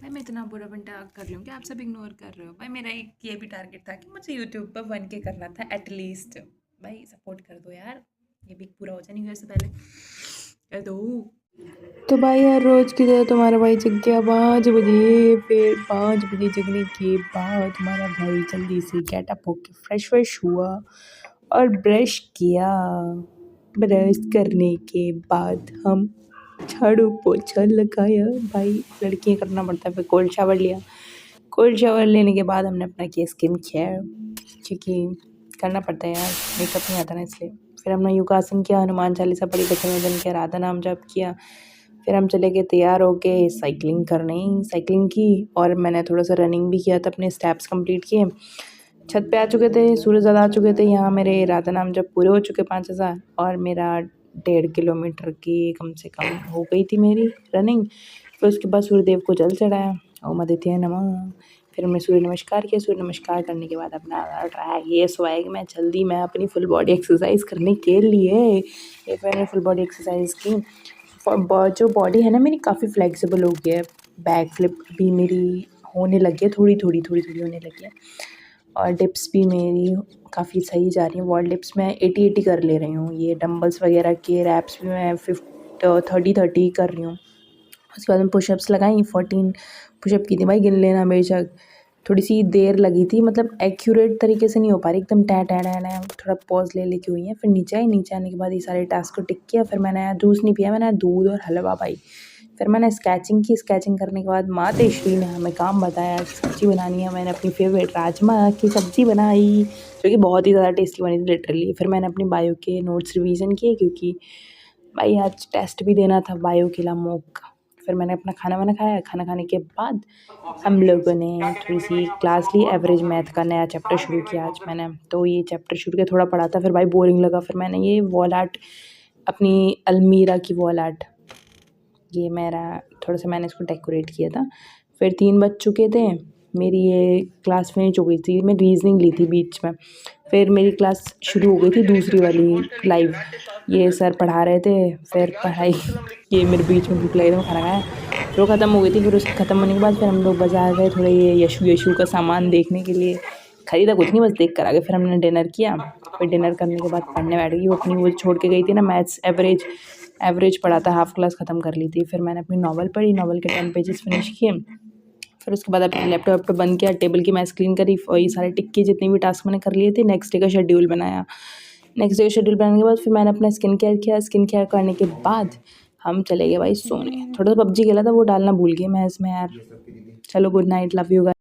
भाई मैं इतना बुरा बनटा कर रही हूँ कि आप सब इग्नोर कर रहे हो। भाई मेरा एक ये भी टारगेट था कि मुझे यूट्यूब पर 1K करना था एटलीस्ट। भाई सपोर्ट कर दो यार, ये भी पूरा हो जाए न्यू ईयर से पहले, कर दो। तो भाई यार रोज़ की तरह तुम्हारा भाई जग गया 5 बजे। फिर 5 बजे जगने के बाद तुम्हारा भाई जल्दी से गेटअप होके फ्रेश हुआ और ब्रश किया। ब्रश करने के बाद हम झाड़ू पोछा लगाया। भाई लड़कियाँ करना पड़ता है। फिर कोल्ड शावर लिया। कोल्ड शावर लेने के बाद हमने अपना किया स्किन केयर, क्योंकि करना पड़ता है यार, मेकअप नहीं आता ना इसलिए। फिर हमने योगासन किया, हनुमान चालीसा पढ़ी, बजरंग वजन किया, राधा नाम जप किया। फिर हम चले गए तैयार होके साइकिलिंग करने। साइकिलिंग की और मैंने थोड़ा सा रनिंग भी किया था, अपने स्टेप्स कंप्लीट किए। छत पे आ चुके थे, सूरज ज़्यादा आ चुके थे। यहाँ मेरे राधा नाम जब पूरे हो चुके 5000 और मेरा 1.5 किलोमीटर की कम से कम हो गई थी मेरी रनिंग। फिर उसके बाद सूर्यदेव को जल चढ़ाया, ओम आदित्य नमः। फिर हमने सूर्य नमस्कार किया। सूर्य नमस्कार करने के बाद अपना ट्रैक ये स्वैग मैं जल्दी मैं अपनी फुल बॉडी एक्सरसाइज करने के लिए एक मैंने फुल बॉडी एक्सरसाइज की। जो बॉडी है ना मेरी काफ़ी फ्लेक्सिबल हो गई है। बैक फ्लिप भी मेरी होने लगी है, थोड़ी होने लगी है। और डिप्स भी मेरी काफ़ी सही जा रही हैं। वॉल डिप्स मैं 80 कर ले रही हूँ। ये डंबल्स वगैरह के रैप्स भी मैं 30 कर रही हूँ। उसके बाद में पुशअप्स लगाई, 14 पुशअप की थी। भाई गिन लेना बेशक, थोड़ी सी देर लगी थी, मतलब एक्यूरेट तरीके से नहीं हो पा रही, एकदम टै टै टै टै थोड़ा पॉज ले लेके हुई है। फिर नीचे आई, नीचे आने के बाद ये सारे टास्क को टिक किया। फिर मैंने जूस नहीं पिया, मैंने दूध और हलवा भाई। फिर मैंने स्केचिंग की। स्केचिंग करने के बाद मातेश्वरी ने हमें काम बताया, सब्ज़ी बनानी है। मैंने अपनी फेवरेट राजमा की सब्ज़ी बनाई, जो कि बहुत ही ज़्यादा टेस्टी बनी थी लिटरली। फिर मैंने अपनी बायो के नोट्स रिवीजन किए, क्योंकि भाई आज टेस्ट भी देना था बायो के ला मॉक का। फिर मैंने अपना खाना वाना खाया। खाना खाने के बाद हम लोगों ने थोड़ी सी क्लास ली। एवरेज मैथ का नया चैप्टर शुरू किया आज मैंने। तो ये चैप्टर शुरू किया, थोड़ा पढ़ा था, फिर भाई बोरिंग लगा। फिर मैंने ये वॉल आर्ट, अपनी अलमीरा की वॉल आर्ट, ये मेरा थोड़ा सा मैंने इसको डेकोरेट किया था। फिर 3 बज चुके थे, मेरी ये क्लास फिनिश हो गई थी। मैं रीजनिंग ली थी बीच में। फिर मेरी क्लास शुरू हो गई थी दूसरी वाली लाइव। ये सर पढ़ा रहे थे, फिर पढ़ाई ये मेरे बीच में भूख लगी थी, मैं खाना खाया। फिर वो ख़त्म हो गई थी। फिर उसके ख़त्म होने के बाद फिर हम लोग बाज़ार गए थोड़े ये यशु का सामान देखने के लिए। ख़रीदा कुछ नहीं, बस देख कर आ गए। फिर हमने डिनर किया। फिर डिनर करने के बाद पढ़ने बैठ गई। वो अपनी वो छोड़ के गई थी ना मैथ्स, एवरेज पढ़ा था, हाफ़ क्लास ख़त्म कर ली थी। फिर मैंने अपनी नॉवल पढ़ी, नॉवल के 10 पेजेस फिनिश किए। फिर उसके बाद अपने लैपटॉप बंद किया, टेबल की मैस क्लीन करी और ये सारे टिक के जितने भी टास्क मैंने कर लिए थे, नेक्स्ट डे का शेड्यूल बनाया। नेक्स्ट डे का शेड्यूल बनाने के बाद फिर मैंने अपना स्किन केयर किया। स्किन केयर करने के बाद हम चले गए भाई सोने। थोड़ा सा पबजी खेला था, वो डालना भूल गई मैं इसमें यार। चलो good night, love you guys.